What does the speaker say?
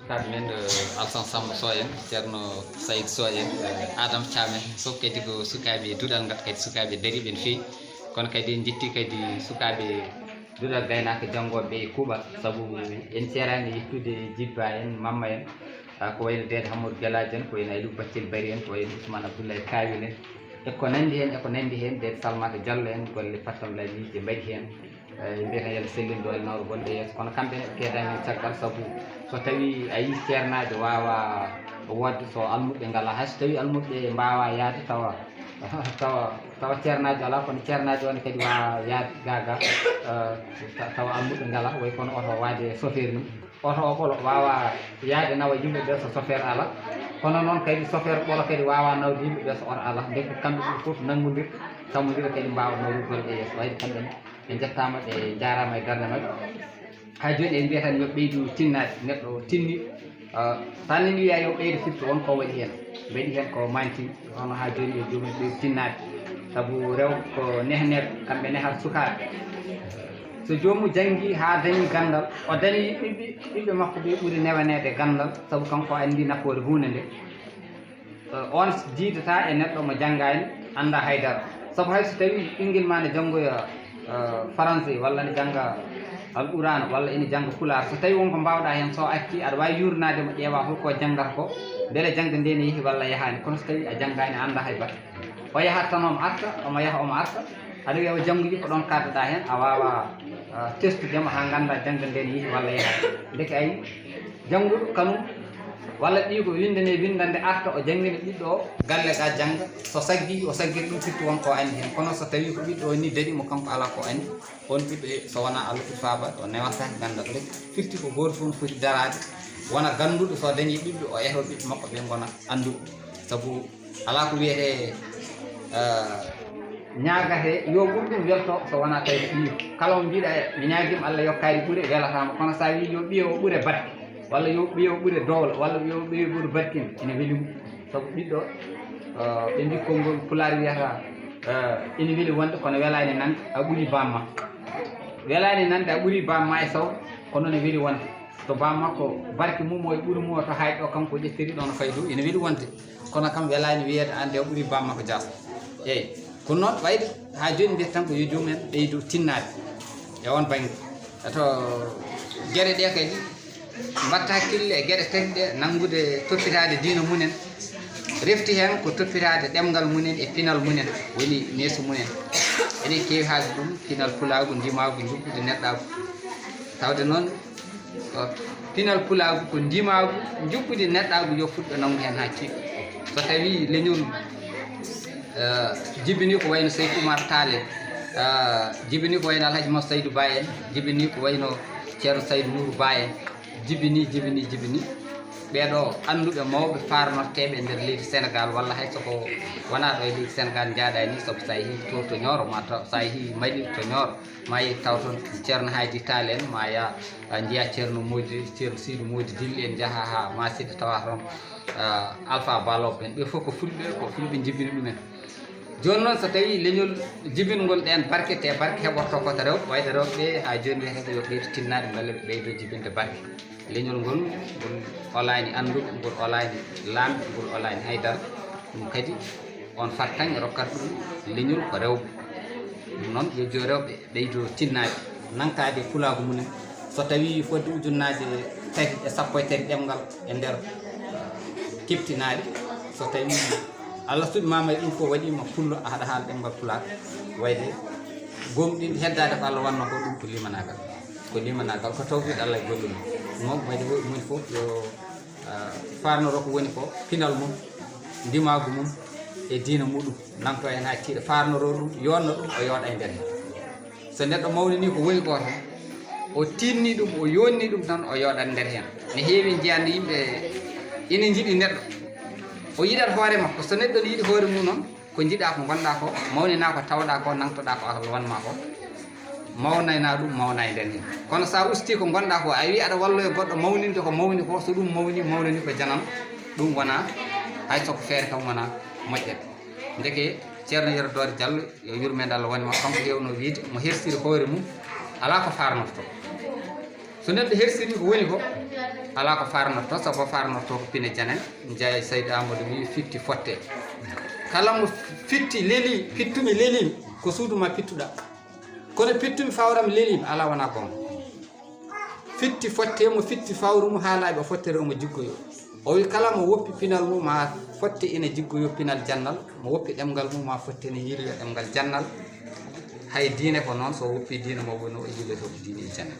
sukaɓe men Alsan Samba Sow en ceerno Saydou Sow en Adama Thiam en fof kadi ko sukaɓe duɗal ngal kadi sukaɓe dariɓe no fewi kono kadi en jetti kadi sukaɓe duɗal gaynaka janggoɓe e kuuɓal saabu en ceerani yettude Djibba en Mamma en ko wayno Dede Hamadou Gueladio en ko wayno Aliou Bathily Bary en ko wayno Ousmane Abdoulaye Kawil en eko nandi hen Dede Salmata Diallo en golle pattamlaji je mbaɗi hen mbiyeten yalla sellin ɗo e nawro gonɗo yeeso kono kamɓe ne keedani hen caggal saabu so tawi a yi ceernajo wawa wodde so almuɓe ngala hay so tawi almuɓe mbawa yaade tawa ceernajo ala kono ceernajo one kadi wawa yaade gaga tawa almuɓe ngala way kono oto waade chauffeur ni oto o ɓolo wawa yaade nawa yimɓeɓe so chauffeur ala kono noon kadi chauffeur ɓolo kadi wawa nawde yimɓeɓe so oto ala ndeke kamɓe ɗum foof nanggodir tammodira kadi mbawa nawde golle e yeeso wayde kamɓene ɓe jettama ɓe jarama e darde mabɓe ha joni en mbiyatan yo ɓeydu tinnade neɗɗo tinni sa nani wiya yo ɓeydo firti wonko waɗi hen waɗi hen ko manti hono ha joni yo jomum ɓeydu tinnade saabu rewɓe ko nehneɓe kamɓe nehata sukaɓe so jomum janggui ha dañi gandal o dañi ɓiɓɓe makko ɓe ɓuuri newanede gandal saabu kanko andi nafoore hunde nde on jiidata e neɗɗo mo janggani anda haydara saabu hay so tawi ɓinguel ma ne janggoya français walla ne jangga alqur'ana walla ene jangga pular so tawi wonko mbawɗa hen so acci aɗa wawi yurnademo ƴeewa holko janggata ko beele jangde nde ne yeehi walla yahani kono so tawi a janggani a anda hay batte o yahat tan omo arta omo yaha omo arta aɗa wiya o jangguji ko ɗon kaddoɗa hen a wawa testudemo ha ganda jangde nde ne yeehi walla yahani deke ayi jangguɗo kanum walla ɗi ko windane windande arta o janggina ɓiɗɗo o galle ga jangga so saggi o saggiri ɗum firti wonko andi hen kono so tawi ko ɓiɗɗo o ni daɗimo kanko ala ko andi on ɓiɗɗo so wona Allah ɓi faaba o newataki gandal rek firti ko goto fof foti darade wona ganduɗo so dañi ɓiɓɓe o yeto ɓiɓɓe makko ɓe gona anduɓe saabu ala ko wiyete ñagate yo ɓurɗum welto so wona tawi ko ɓiyo kala mo mbiɗa mi ñaguima Allah yokkari ɓuure welatama kono sa wi yo ɓiyo o ɓuure barke walla yo ɓiyo ɓuure dowla walla yo ɓiyo ɓuure barkine ene weeli mum saabu ɓiɗɗo ɓe mbi konngol pulaar wiyata ene weeli wonde kono welani nande a ɓuuri bamma welani nande a ɓuuri bamma e saw kono ne weeli wonde to bammakko barke mum o e ɓuuri mum o to hayɗo o kanko ƴettiri ɗon fay dow ene weeli wonde kono kam welani wiyede ande o ɓuuri bammakko jasa eyyi kono noon wayde ha joni mbiyata tan ko yo jomumen ɓeydu tinnade e on banggue to gueɗe ɗe kadi mbatta hakkille e gueɗe tati ɗe nanggude toppitade diina munen refti hen ko toppitade ɗemgal munen e pinal munen woni neesu munen enen kewi haalde ɗum pinal pulagu ndimagu juppude neɗɗagu tawde noon pinal pulagu ko ndimagu juppude neɗɗagu yo fuɗɗo nangu hen ha kiiɗo so tawi leñol jibini ko wayno Seydou Oumar Tall en jibini ko wayno Alhaji Moussa Saydou Ba en jibini ko wayno ceerno Saydou Nourou Ba en jibini ɓeɗo anduɓe mawɓe farnorteɓe e nder leydi Sénégal walla hay soko wona ɗo e leydi Sénégal jaaɗa ni saabu sa yeehi to Nioro ma taw sa yeehi Mali to Nioro ma yeehi taw toon ceerno Hadji Tall en ma ya jiiya ceerno Sidou Mody Dilli en jaaha ha Massiɗa tawa toon Alpha Baloɓe en ɓe foof ko fulɓe jibini ɗumen joni noon so tawi leñol jibingol ɗen barke te barke heɓorto koto rewɓe wayde rewɓe ha joni wiyete yo ɓeydo tinnade beele ɓe ɓeydo jibinde barke leñol ngol olani anduɓe ngol olani lamɓe ngol olani haydara ɗum kadi on fattan rokkat ɗum leñol ko rewɓe ɗum noon yo jo rewɓe ɓeydo tinnade nankade pulagu munen so tawi fodde ujunnaje tati e sappo e tati ɗemgal e nder keptinade so tawi Allah suuɓi mama ɗum fof waɗima pullo a haɗa haala ɗemgal pulaar wayde gomɗin heddade ko Allah wanno ko ɗum ko limanagal ko tawfiɗe Allah e gollum moom wayde moni fof yo farnoro ko woni ko pinal mum ndimagu mum e diina muɗum nanto hen ha tiiɗa farnoro ɗum yonno ɗum o yooɗa e nder hen so neɗɗo mawni ni ko woni ko tan o tinni ɗum o yonni ɗum tan o yooɗat nder hen ne heewi jeyande yimɓe ina jiiɗi neɗɗo o yiɗat hoore makko so neɗɗo ne yiɗi hoore mum noon ko jiiɗa ko gonɗa ko mawnina ko tawɗa ko nangtoɗa ko Allah wanma ko mawnayna ɗum mawna e nden hen kono sa usti ko gonɗa ko a wi aɗa walloyo goɗɗo mawninde ko mawni ko so ɗum mawnani ko janan ɗum wona hay soko feere kam wona moƴƴere ndeke ceerno Yero Dore Diallo yo yurmede Allah wonima kanko hewno wiide mo hersiri hoore mum ala ko farnoto so neɗɗo hersiri ko woni ko ala ko farnorto sabu farnorto ko pine janen jeeya Saydou Amadou wi fitti fotte kala mo fitti leli pittumi lelimi ko suuduma pittuɗa kono pittumi fawram lelimi ala wona gonga fitti fotte mo fitti fawru mum haalaɓe fottere omo jiggoyo o wi kala mo woppi pinal mum ma fotte ina jiggoyo pinal jannal mo woppi ɗemgal mum ma fotte ne yiiloyo ɗemgal jannal hay diine ko noon so woppi diine mo woni o yiiloto ko diine jannal